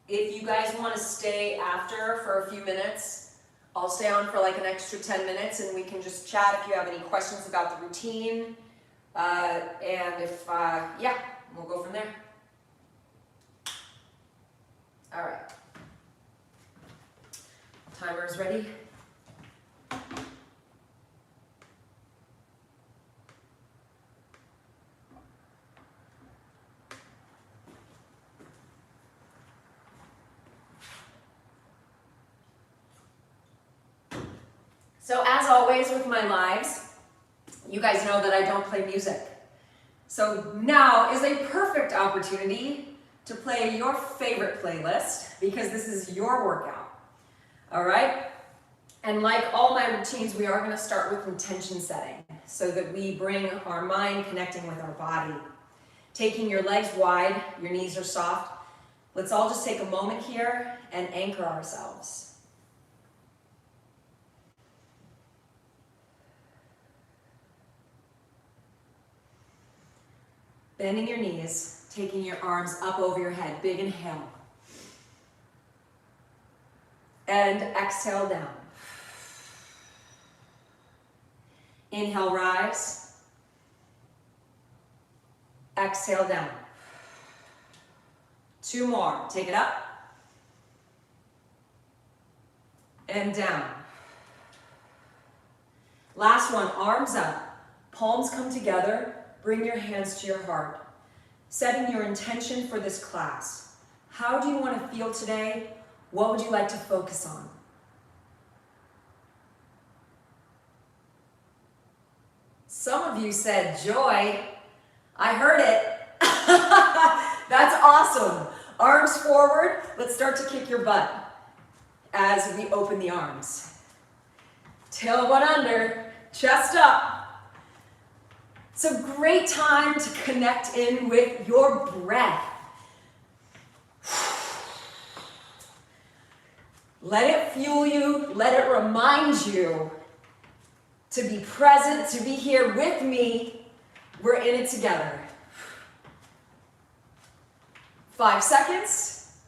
If you guys want to stay after for a few minutes, I'll stay on for like an extra 10 minutes and we can just chat if you have any questions about the routine. And if, yeah, we'll go from there. All right. Timer is ready. So as always with my lives, you guys know that I don't play music. So now is a perfect opportunity to play your favorite playlist because this is your workout. All right? And like all my routines, we are going to start with intention setting so that we bring our mind connecting with our body. Taking your legs wide, your knees are soft. Let's all just take a moment here and anchor ourselves. Bending your knees, taking your arms up over your head. Big inhale. And exhale down. Inhale, rise. Exhale down. 2 more. Take it up. And down. Last one, arms up. Palms come together. Bring your hands to your heart. Setting your intention for this class. How do you want to feel today? What would you like to focus on? Some of you said joy. I heard it. That's awesome. Arms forward. Let's start to kick your butt as we open the arms. Tailbone under, chest up. It's a great time to connect in with your breath. Let it fuel you, let it remind you to be present, to be here with me. We're in it together. 5 seconds.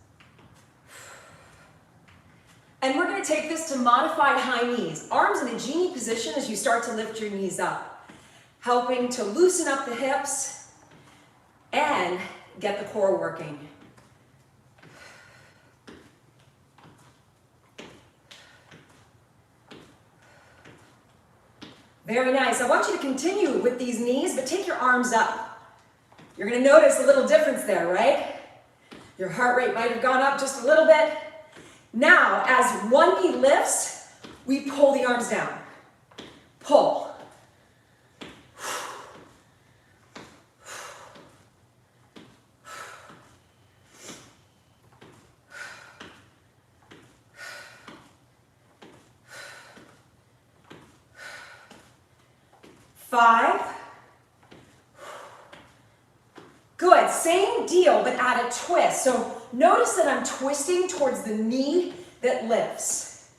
And we're going to take this to modified high knees. Arms in a genie position as you start to lift your knees up, helping to loosen up the hips and get the core working. Very nice. I want you to continue with these knees, but take your arms up. You're going to notice a little difference there, right? Your heart rate might have gone up just a little bit. Now, as one knee lifts, we pull the arms down. Pull. Five. Good, same deal, but add a twist. So notice that I'm twisting towards the knee that lifts.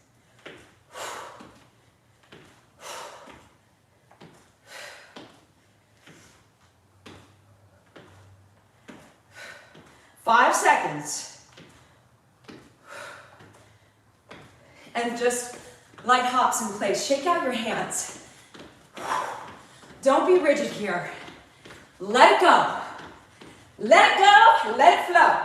5 seconds. And just light hops in place. Shake out your hands. Don't be rigid here. Let it go. Let it go, let it flow.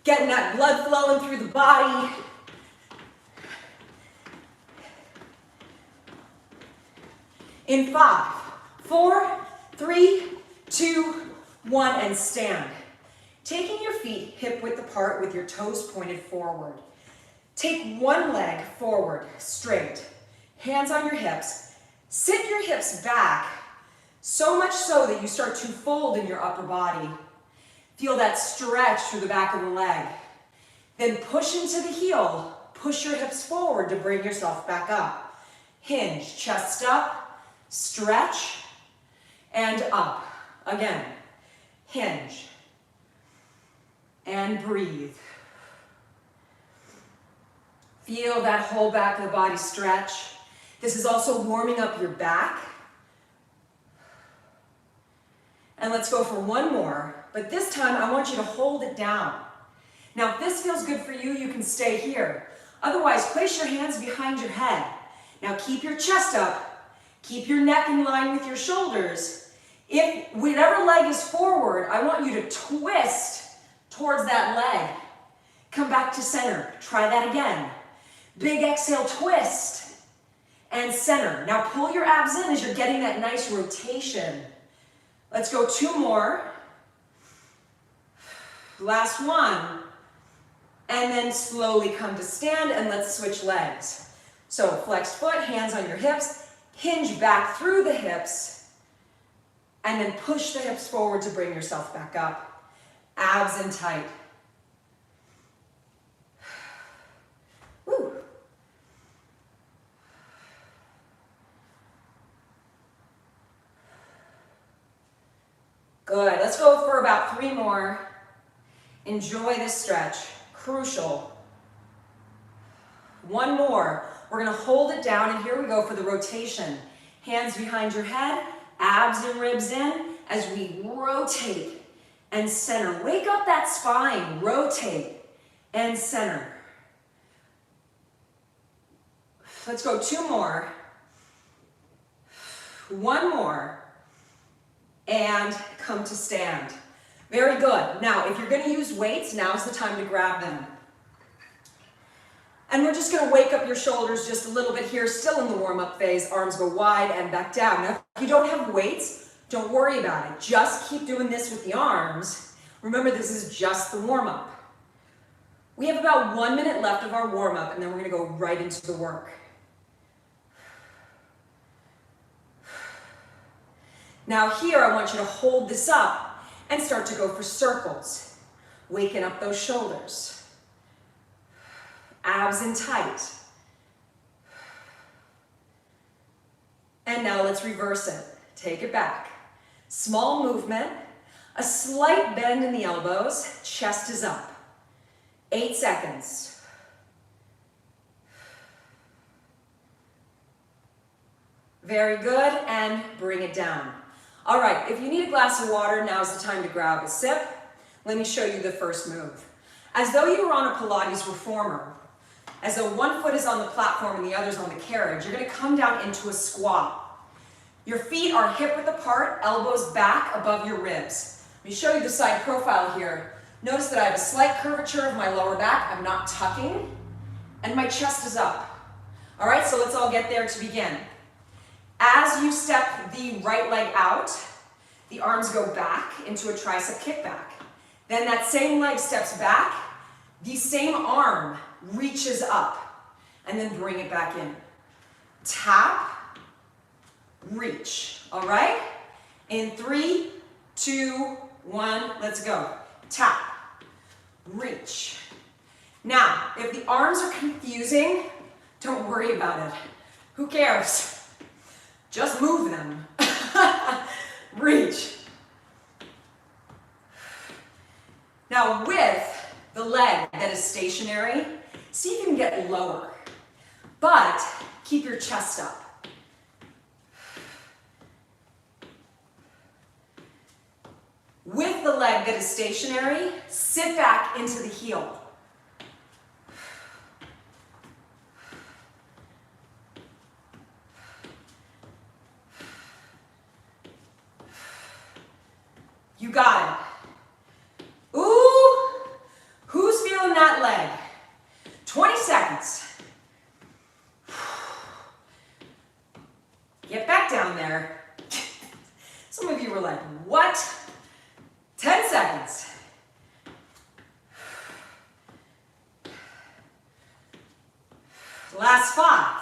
Getting that blood flowing through the body. In 5, 4, 3, 2, 1, and stand. Taking your feet hip width apart with your toes pointed forward. Take one leg forward, straight. Hands on your hips. Sit your hips back, so much so that you start to fold in your upper body. Feel that stretch through the back of the leg. Then push into the heel. Push your hips forward to bring yourself back up. Hinge, chest up, stretch, and up. Again, hinge, and breathe. Feel that whole back of the body stretch. This is also warming up your back. And let's go for one more, but this time I want you to hold it down. Now, if this feels good for you, you can stay here. Otherwise, place your hands behind your head. Now keep your chest up, keep your neck in line with your shoulders. If whatever leg is forward, I want you to twist towards that leg. Come back to center, try that again. Big exhale, twist, and center. Now pull your abs in as you're getting that nice rotation. Let's go 2 more. Last one. And then slowly come to stand and let's switch legs. So flexed foot, hands on your hips, hinge back through the hips, and then push the hips forward to bring yourself back up. Abs in tight. Woo. Good, let's go for about 3 more. Enjoy this stretch. Crucial. 1 more. We're going to hold it down, and here we go for the rotation. Hands behind your head, abs and ribs in as we rotate and center. Wake up that spine. Rotate and center. Let's go 2 more. 1 more. And come to stand. Very good. Now, if you're going to use weights, now's the time to grab them. And we're just going to wake up your shoulders just a little bit here, still in the warm-up phase. Arms go wide and back down. Now, if you don't have weights, don't worry about it. Just keep doing this with the arms. Remember, this is just the warm-up. We have about 1 minute left of our warm-up, and then we're going to go right into the work. Now here, I want you to hold this up and start to go for circles. Waking up those shoulders. Abs in tight. And now let's reverse it. Take it back. Small movement, a slight bend in the elbows, chest is up. 8 seconds. Very good, and bring it down. All right, if you need a glass of water, now's the time to grab a sip. Let me show you the first move. As though you were on a Pilates reformer, as though one foot is on the platform and the other's on the carriage, you're gonna come down into a squat. Your feet are hip width apart, elbows back above your ribs. Let me show you the side profile here. Notice that I have a slight curvature of my lower back. I'm not tucking, and my chest is up. All right, so let's all get there to begin. As you step the right leg out, the arms go back into a tricep kickback. Then that same leg steps back, the same arm reaches up, and then bring it back in. Tap, reach, all right? In 3, 2, 1, let's go. Tap, reach. Now, if the arms are confusing, don't worry about it. Who cares? Just move them. Reach. Now with the leg that is stationary, see if you can get lower, but keep your chest up. With the leg that is stationary, sit back into the heel. You got it. Ooh, who's feeling that leg? 20 seconds. Get back down there. Some of you were like, what? 10 seconds. Last 5.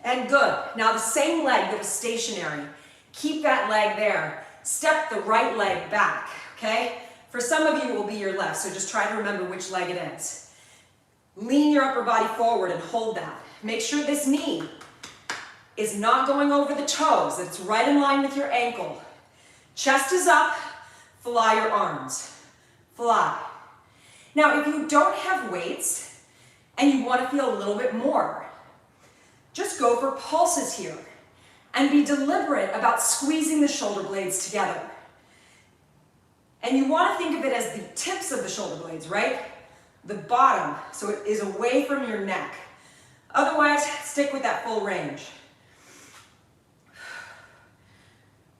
And good. Now the same leg that was stationary, keep that leg there. Step the right leg back, okay? For some of you, it will be your left, so just try to remember which leg it is. Lean your upper body forward and hold that. Make sure this knee is not going over the toes, that it's right in line with your ankle. Chest is up, fly your arms. Fly. Now, if you don't have weights and you want to feel a little bit more, just go for pulses here. And be deliberate about squeezing the shoulder blades together. And you want to think of it as the tips of the shoulder blades, right? The bottom, so it is away from your neck. Otherwise, stick with that full range.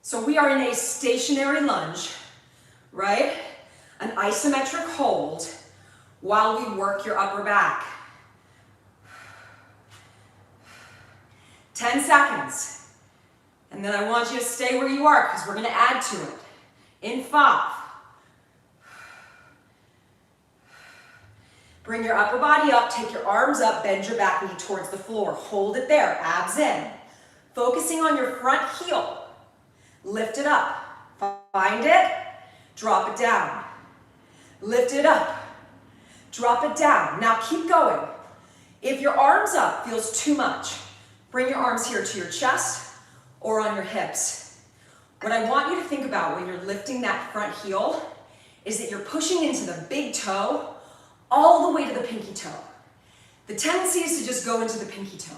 So we are in a stationary lunge, right? An isometric hold while we work your upper back. 10 seconds. And then I want you to stay where you are because we're going to add to it. In 5. Bring your upper body up, take your arms up, bend your back knee towards the floor. Hold it there, abs in. Focusing on your front heel. Lift it up. Find it, drop it down. Lift it up, drop it down. Now keep going. If your arms up feels too much, bring your arms here to your chest or on your hips. What I want you to think about when you're lifting that front heel is that you're pushing into the big toe all the way to the pinky toe. The tendency is to just go into the pinky toe.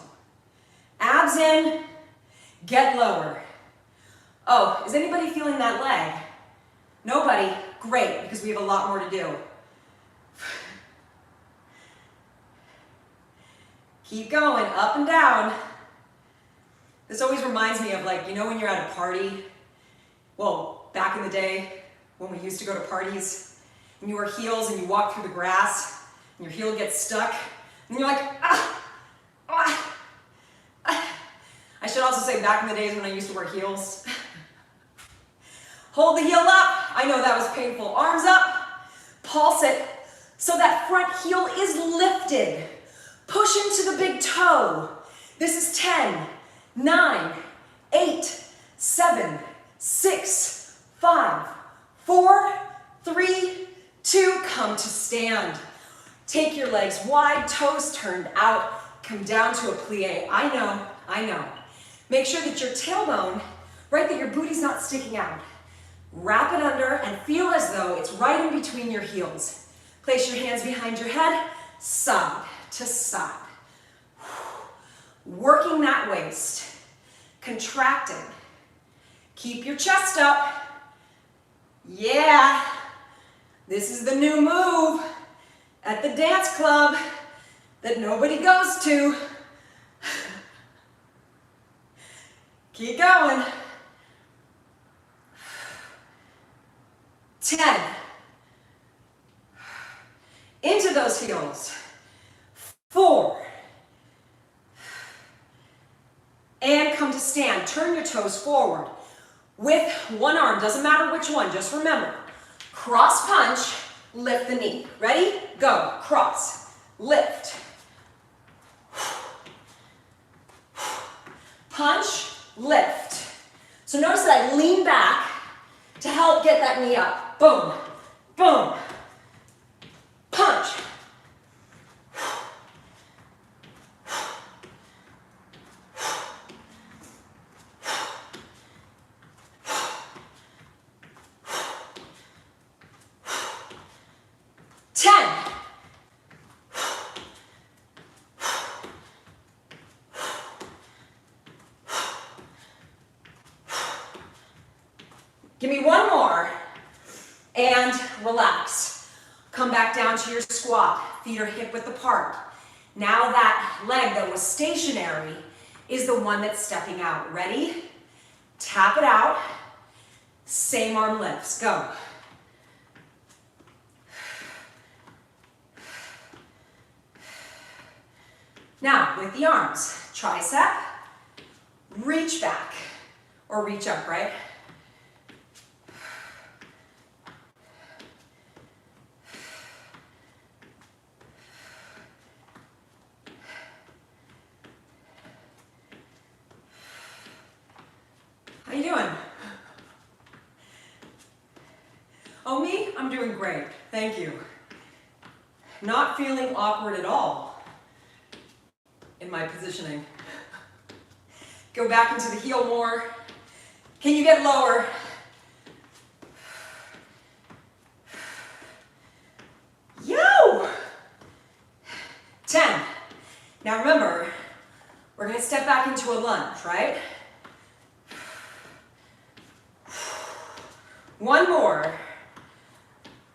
Abs in, get lower. Oh, is anybody feeling that leg? Nobody? Great, because we have a lot more to do. Keep going, up and down. This always reminds me of, like, you know when you're at a party? Well, back in the day when we used to go to parties and you wear heels and you walk through the grass and your heel gets stuck and you're like, ah, ah, ah. I should also say back in the days when I used to wear heels. Hold the heel up. I know that was painful. Arms up, pulse it so that front heel is lifted. Push into the big toe. This is 10, 9, 8, 7, 6, 5, 4, 3, 2, come to stand. Take your legs wide, toes turned out, come down to a plie. I know. Make sure that your tailbone, right, that your booty's not sticking out. Wrap it under and feel as though it's right in between your heels. Place your hands behind your head, side to side. Working that waist, contracting. Keep your chest up. Yeah, this is the new move at the dance club that nobody goes to. Keep going. 10. Into those heels. 4. And come to stand. Turn your toes forward with one arm. Doesn't matter which one. Just remember. Cross punch. Lift the knee. Ready? Go. Cross. Lift. Punch. Lift. So notice that I lean back to help get that knee up. Boom. Boom. Punch. 10. Give me one more and relax. Come back down to your squat. Feet are hip width apart. Now that leg that was stationary is the one that's stepping out. Ready? Tap it out. Same arm lifts. Go. Now, with the arms, tricep, reach back, or reach up, right? How you doing? Oh, me? I'm doing great, thank you. Not feeling awkward at all in my positioning. Go back into the heel more. Can you get lower? Yo! 10. Now remember, we're gonna step back into a lunge, right? One more.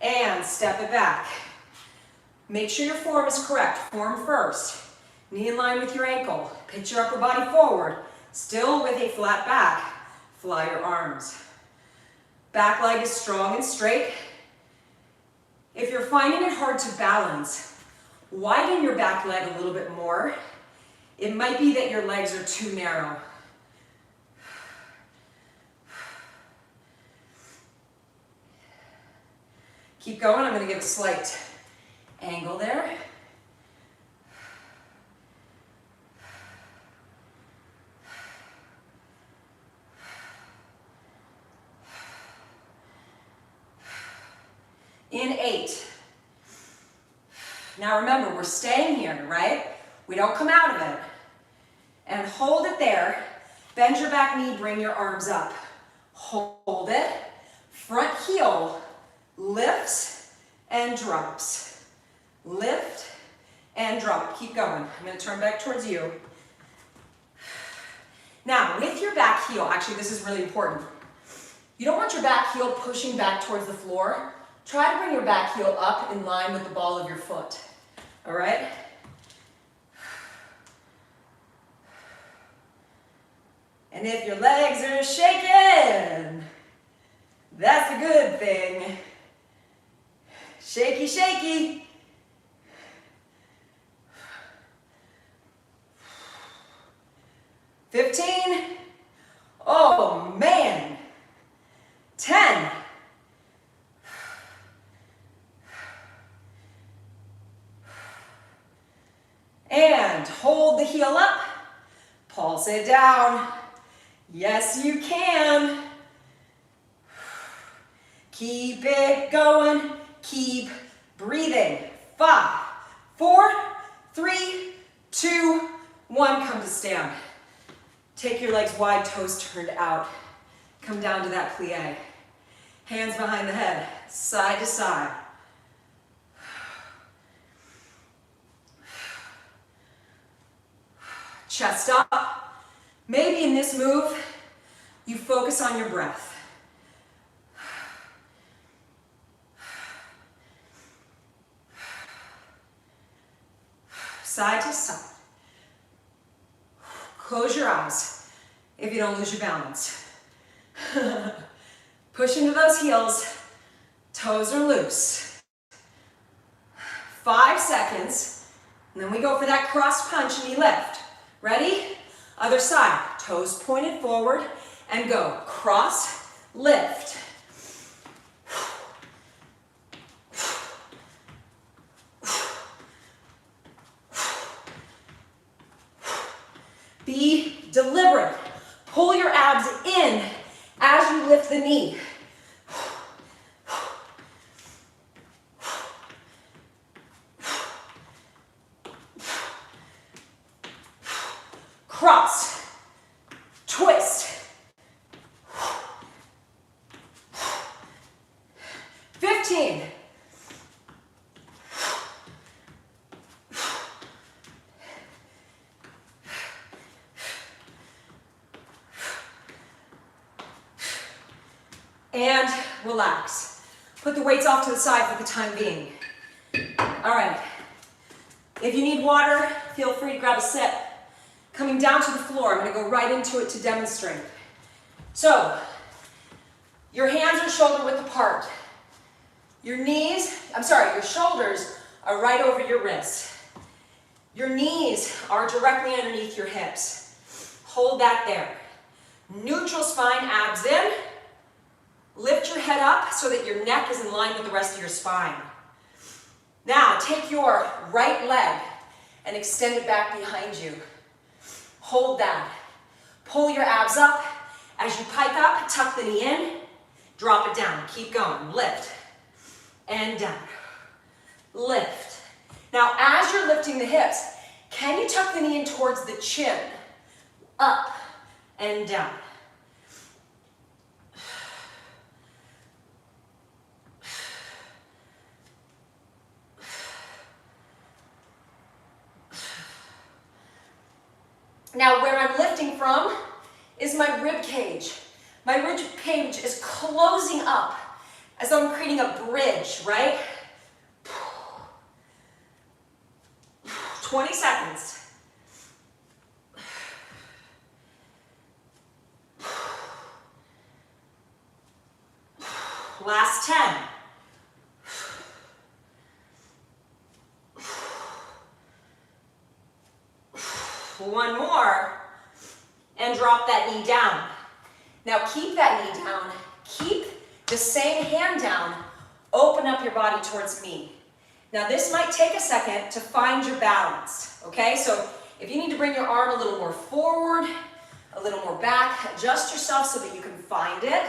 And step it back. Make sure your form is correct. Form first. Knee in line with your ankle. Pitch your upper body forward. Still with a flat back. Fly your arms. Back leg is strong and straight. If you're finding it hard to balance, widen your back leg a little bit more. It might be that your legs are too narrow. Keep going. I'm going to give a slight angle there. In 8. Now remember, we're staying here, right? We don't come out of it. And hold it there. Bend your back knee, bring your arms up. Hold it. Front heel lifts and drops. Lift and drop. Keep going. I'm going to turn back towards you. Now, with your back heel, actually this is really important. You don't want your back heel pushing back towards the floor. Try to bring your back heel up in line with the ball of your foot. All right? And if your legs are shaking, that's a good thing. Shaky, shaky. $15. Oh, man. 10. And hold the heel up. Pulse it down. Yes, you can. Keep it going. Keep breathing. 5, 4, 3, 2, 1. Come to stand. Take your legs wide, toes turned out. Come down to that plie. Hands behind the head, side to side. Chest up. Maybe in this move, you focus on your breath. Side to side. Close your eyes if you don't lose your balance. Push into those heels. Toes are loose. 5 seconds. And then we go for that cross punch knee lift. Ready? Other side. Toes pointed forward and go. Cross, lift. Be deliberate. Pull your abs in as you lift the knee. Cross, twist. 15. And relax. Put the weights off to the side for the time being. All right. If you need water, feel free to grab a sip. Coming down to the floor, I'm going to go right into it to demonstrate. So, your hands are shoulder width apart. Your shoulders are right over your wrists. Your knees are directly underneath your hips. Hold that there. Neutral spine, abs in. Lift your head up so that your neck is in line with the rest of your spine. Now, take your right leg and extend it back behind you. Hold that. Pull your abs up. As you pike up, tuck the knee in. Drop it down. Keep going. Lift. And down. Lift. Now, as you're lifting the hips, can you tuck the knee in towards the chin? Up and down. Now, where I'm lifting from is my rib cage. My rib cage is closing up as though I'm creating a bridge, right? 20 seconds. Last 10. One more, and drop that knee down. Now keep that knee down. Keep the same hand down. Open up your body towards me. Now this might take a second to find your balance, okay? So if you need to bring your arm a little more forward, a little more back, adjust yourself so that you can find it.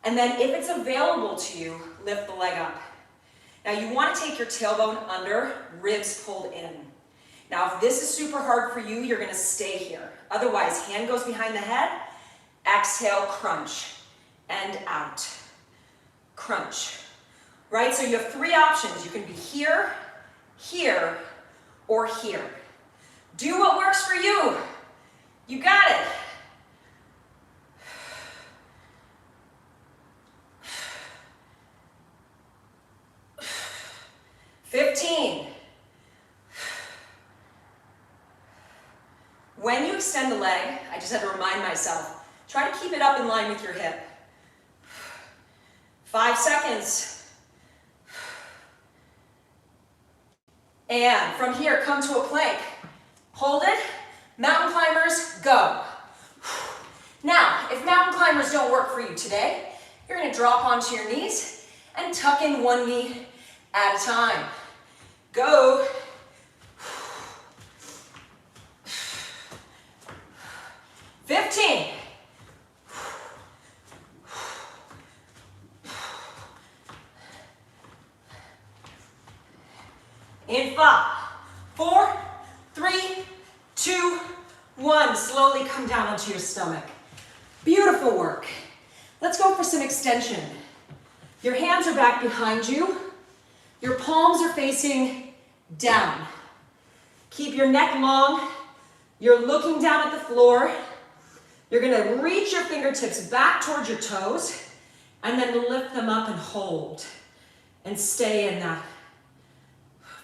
And then if it's available to you, lift the leg up. Now you want to take your tailbone under, ribs pulled in. Now if this is super hard for you, you're gonna stay here. Otherwise, hand goes behind the head, exhale, crunch, and out. Crunch, right? So you have three options. You can be here, here, or here. Do what works for you. You got it. When you extend the leg, I just had to remind myself, try to keep it up in line with your hip. 5 seconds. And from here, come to a plank. Hold it. Mountain climbers, go. Now, if mountain climbers don't work for you today, you're going to drop onto your knees and tuck in one knee at a time. Go. In 5, 4, 3, 2, 1. Slowly come down onto your stomach. Beautiful work. Let's go for some extension. Your hands are back behind you. Your palms are facing down. Keep your neck long. You're looking down at the floor. You're going to reach your fingertips back towards your toes and then lift them up and hold and stay in that.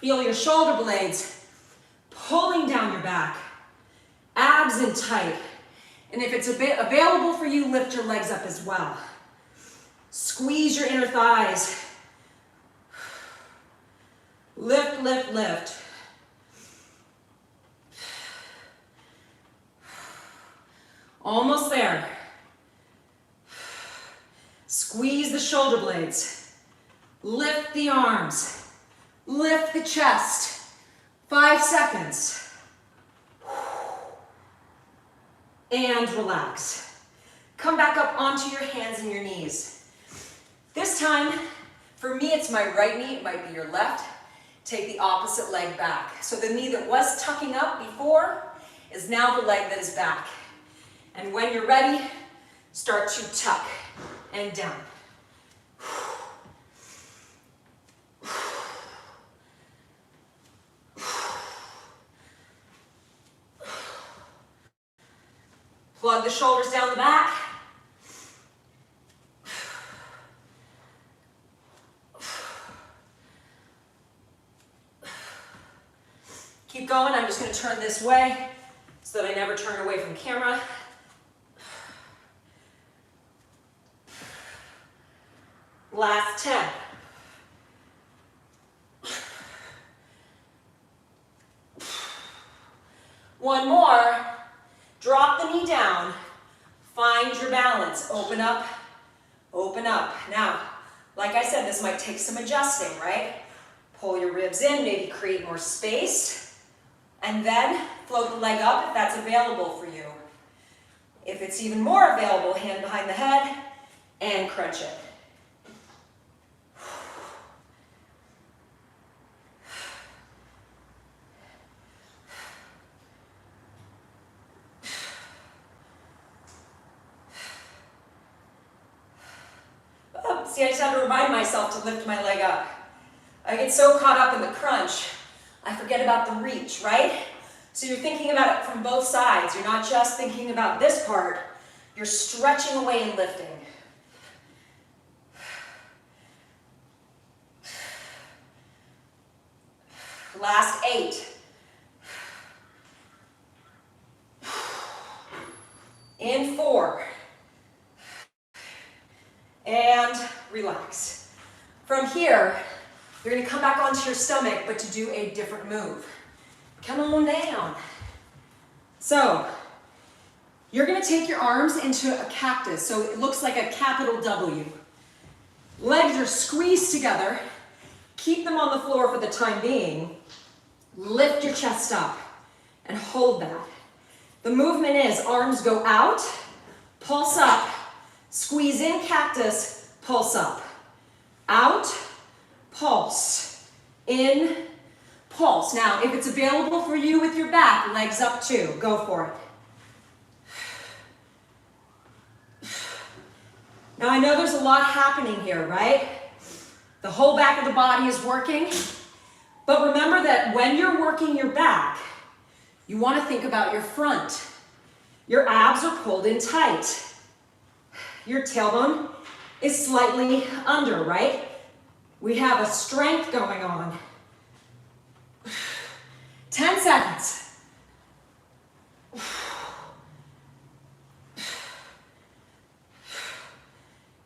Feel your shoulder blades pulling down your back, abs in tight. And if it's a bit available for you, lift your legs up as well. Squeeze your inner thighs. Lift, lift, lift. Almost there. Squeeze the shoulder blades. Lift the arms. Lift the chest. 5 seconds. And relax. Come back up onto your hands and your knees. This time, for me, it's my right knee. It might be your left. Take the opposite leg back. So the knee that was tucking up before is now the leg that is back. And when you're ready, start to tuck and down. Plug the shoulders down the back. Keep going. I'm just going to turn this way so that I never turn away from camera. Last 10. One more. Drop the knee down. Find your balance. Open up. Open up. Now, like I said, this might take some adjusting, right? Pull your ribs in, maybe create more space. And then float the leg up if that's available for you. If it's even more available, hand behind the head and crunch it. See, I just have to remind myself to lift my leg up. I get so caught up in the crunch, I forget about the reach, right? So you're thinking about it from both sides. You're not just thinking about this part, You're stretching away and lifting. Last 8. In 4. And relax. From here, you're going to come back onto your stomach, but to do a different move. Come on down. So, you're going to take your arms into a cactus, so it looks like a capital W. Legs are squeezed together. Keep them on the floor for the time being. Lift your chest up and hold that. The movement is arms go out, pulse up, squeeze in cactus, pulse up. Out, pulse, in, pulse. Now, if it's available for you with your back, legs up too. Go for it. Now, I know there's a lot happening here, right? The whole back of the body is working. But remember that when you're working your back, you want to think about your front. Your abs are pulled in tight. Your tailbone is slightly under, right? We have a strength going on. 10 seconds.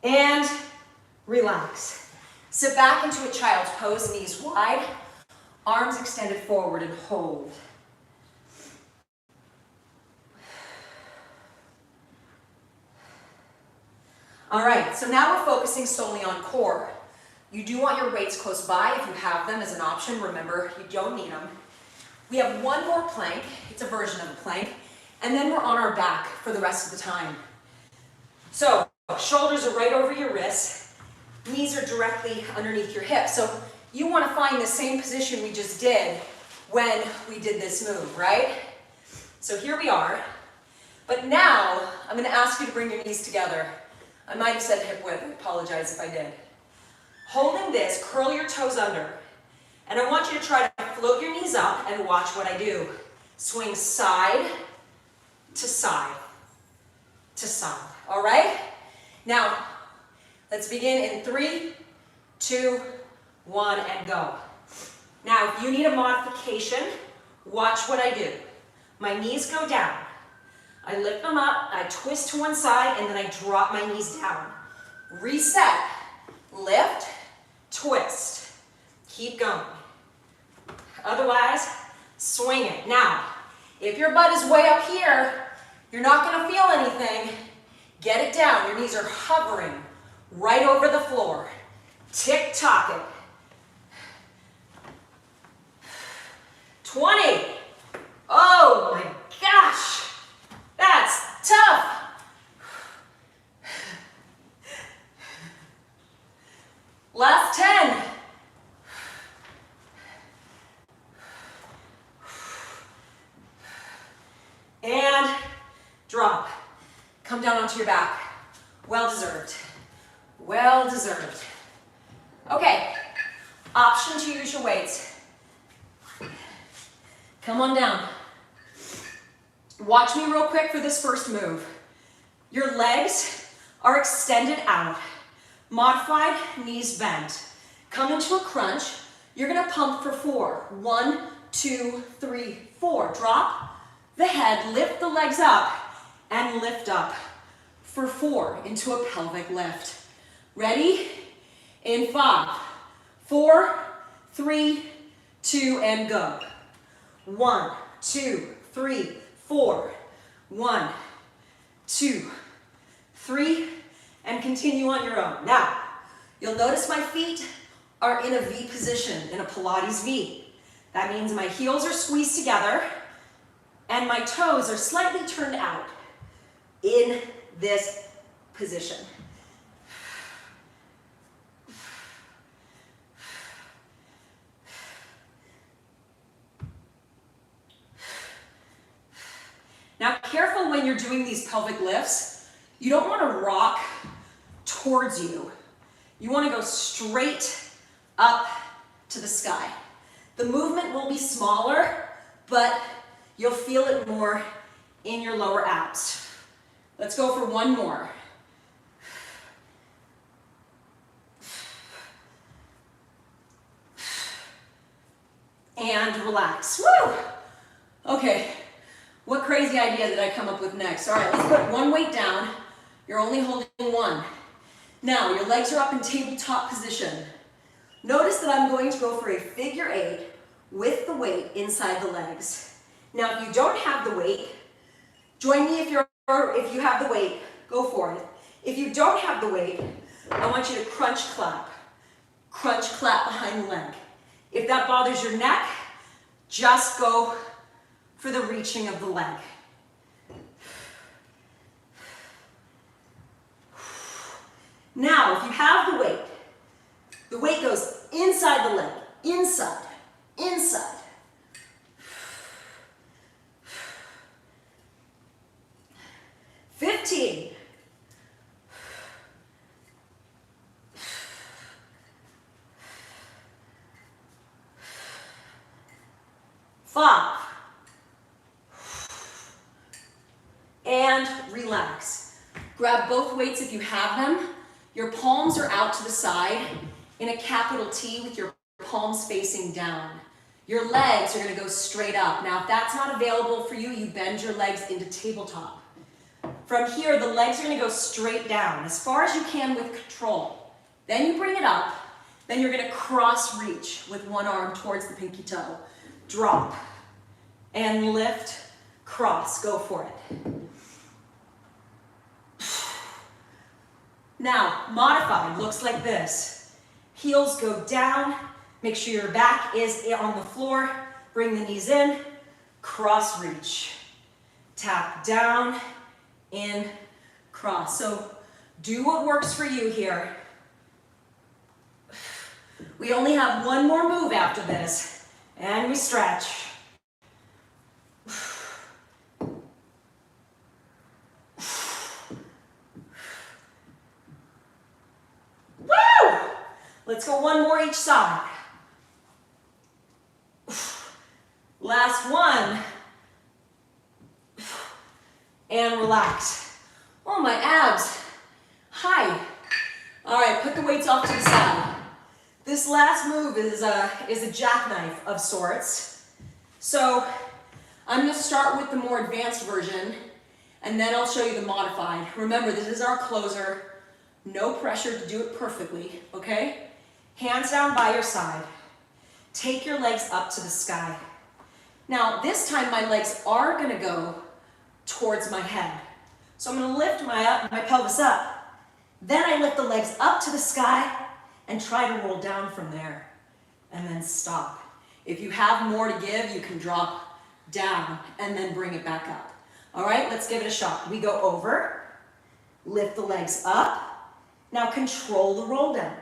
And relax. Sit back into a child's pose, knees wide. Arms extended forward and hold. All right, so now we're focusing solely on core. You do want your weights close by if you have them as an option. Remember, you don't need them. We have one more plank. It's a version of a plank. And then we're on our back for the rest of the time. So, shoulders are right over your wrists. Knees are directly underneath your hips. So, you want to find the same position we just did when we did this move, right? So here we are. But now, I'm going to ask you to bring your knees together. I might have said hip width. I apologize if I did. Holding this, curl your toes under. And I want you to try to float your knees up and watch what I do. Swing side to side to side. All right? Now, let's begin in 3, 2, 1, and go. Now, if you need a modification, watch what I do. My knees go down. I lift them up, I twist to one side, and then I drop my knees down. Reset, lift, twist. Keep going. Otherwise, swing it. Now, if your butt is way up here, you're not going to feel anything. Get it down. Your knees are hovering right over the floor. Tick-tock it. 20. Oh my gosh. That's tough. Last 10. And drop. Come down onto your back. Well deserved. Well deserved. Okay. Option to use your weights. Come on down. Watch me real quick for this first move. Your legs are extended out. Modified, knees bent. Come into a crunch. You're going to pump for 4. 1, 2, 3, 4. Drop the head, lift the legs up, and lift up for 4 into a pelvic lift. Ready? In 5, 4, 3, 2, and go. 1, 2, 3, 4. 1, 2, 3, and continue on your own. Now, you'll notice my feet are in a V position, in a Pilates V. That means my heels are squeezed together and my toes are slightly turned out in this position. Now, careful when you're doing these pelvic lifts. You don't want to rock towards you. You want to go straight up to the sky. The movement will be smaller, but you'll feel it more in your lower abs. Let's go for one more. And relax. Woo! Okay, what crazy idea did I come up with next? All right, let's put one weight down. You're only holding one. Now, your legs are up in tabletop position. Notice that I'm going to go for a figure 8 with the weight inside the legs. Now, if you don't have the weight, join me if you have the weight, go for it. If you don't have the weight, I want you to crunch clap behind the leg. If that bothers your neck, just go for the reaching of the leg. Now, if you have the weight goes inside the leg, inside, inside. $15. 5. And relax. Grab both weights if you have them. Your palms are out to the side in a capital T with your palms facing down. Your legs are going to go straight up. Now, if that's not available for you, you bend your legs into tabletop. From here, the legs are going to go straight down as far as you can with control. Then you bring it up. Then you're going to cross reach with one arm towards the pinky toe. Drop and lift, cross. Go for it. Now, modified looks like this. Heels go down. Make sure your back is on the floor. Bring the knees in. Cross reach. Tap down, in, cross. So do what works for you here. We only have one more move after this. And we stretch. Woo! Let's go one more each side. Last one. And relax. Oh, my abs. Hi. All right, put the weights off to the side. This last move is a jackknife of sorts. So I'm going to start with the more advanced version, and then I'll show you the modified. Remember, this is our closer. No pressure to do it perfectly, okay? Hands down by your side. Take your legs up to the sky. Now, this time my legs are going to go towards my head. So I'm going to lift my pelvis up. Then I lift the legs up to the sky and try to roll down from there. And then stop. If you have more to give, you can drop down and then bring it back up. All right, let's give it a shot. We go over, lift the legs up. Now control the roll down.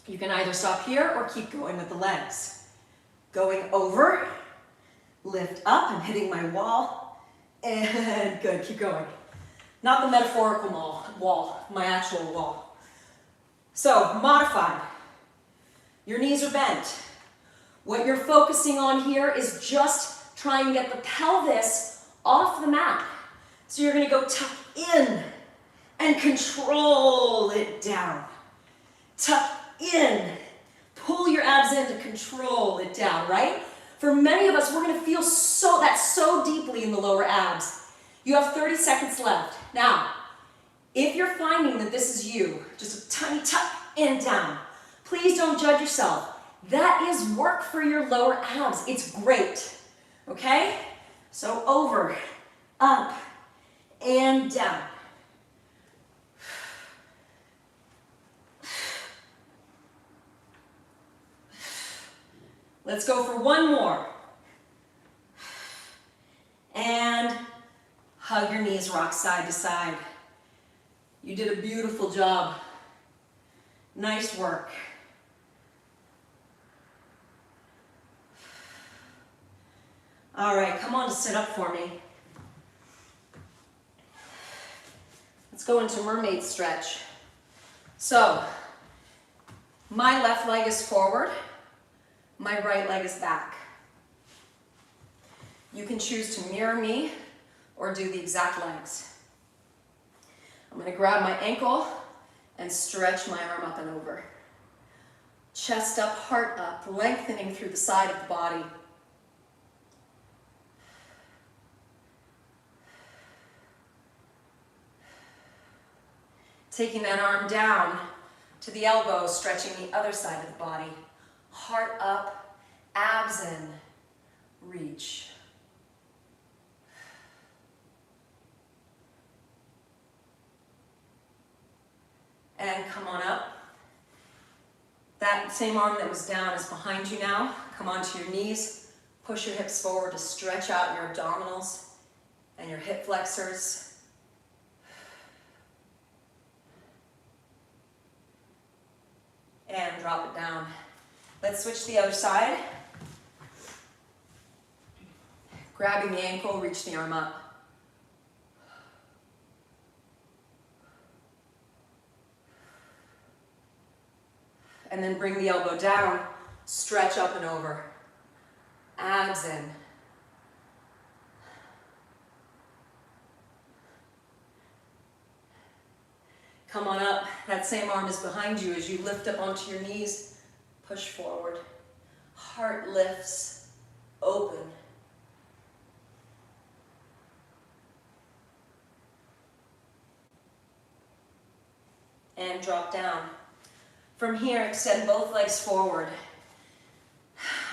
You can either stop here or keep going with the legs. Going over, lift up, I'm hitting my wall, and good, keep going. Not the metaphorical wall, my actual wall. So, modified. Your knees are bent. What you're focusing on here is just trying to get the pelvis off the mat. So you're gonna go tuck in and control it down. Tuck in, pull your abs in to control it down, right? For many of us, we're gonna feel that so deeply in the lower abs. You have 30 seconds left. Now, if you're finding that this is you, just a tiny tuck and down, please don't judge yourself. That is work for your lower abs. It's great, okay? So over, up, and down. Let's go for one more. And hug your knees, rock side to side. You did a beautiful job. Nice work. All right, come on to sit up for me. Let's go into Mermaid Stretch. So, my left leg is forward, my right leg is back. You can choose to mirror me or do the exact legs. I'm gonna grab my ankle and stretch my arm up and over. Chest up, heart up, lengthening through the side of the body. Taking that arm down to the elbow, stretching the other side of the body. Heart up, abs in, reach. And come on up. That same arm that was down is behind you now. Come onto your knees. Push your hips forward to stretch out your abdominals and your hip flexors. And drop it down. Let's switch to the other side. Grabbing the ankle, reach the arm up. And then bring the elbow down, stretch up and over. Abs in. Come on up. That same arm is behind you as you lift up onto your knees. Push forward. Heart lifts, open. And drop down. From here, extend both legs forward.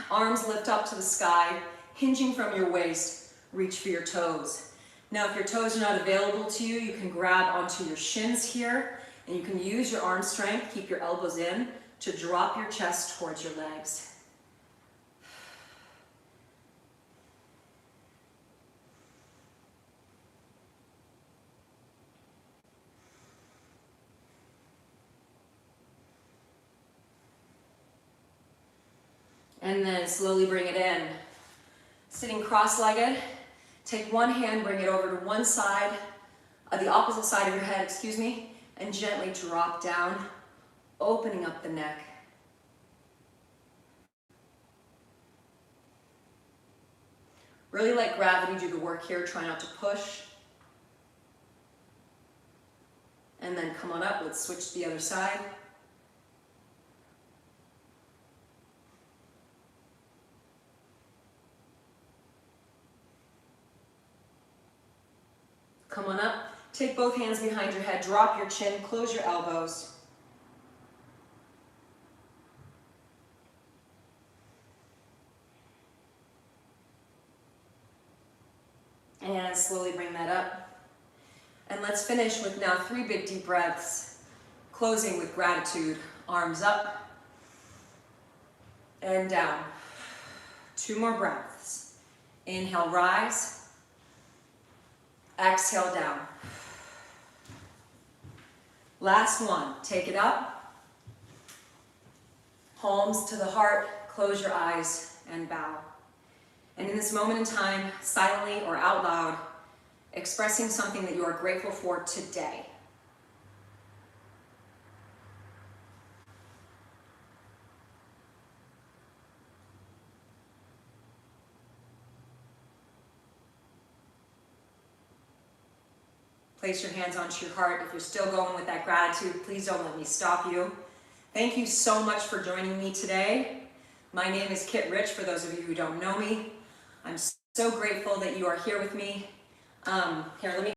Arms lift up to the sky, hinging from your waist. Reach for your toes. Now, if your toes are not available to you, you can grab onto your shins here, and you can use your arm strength, keep your elbows in, to drop your chest towards your legs. And then slowly bring it in. Sitting cross-legged, take one hand, bring it over to one side, the opposite side of your head, excuse me, and gently drop down, opening up the neck. Really let gravity do the work here, try not to push. And then come on up, let's switch to the other side. Come on up, take both hands behind your head, drop your chin, close your elbows. And slowly bring that up. And let's finish with now 3 big deep breaths, closing with gratitude. Arms up and down. 2 more breaths. Inhale, rise. Exhale, down. Last one. Take it up. Palms to the heart. Close your eyes and bow. And in this moment in time, silently or out loud, expressing something that you are grateful for today. Place your hands onto your heart. If you're still going with that gratitude, please don't let me stop you. Thank you so much for joining me today. My name is Kit Rich, for those of you who don't know me. I'm so grateful that you are here with me. Here, let me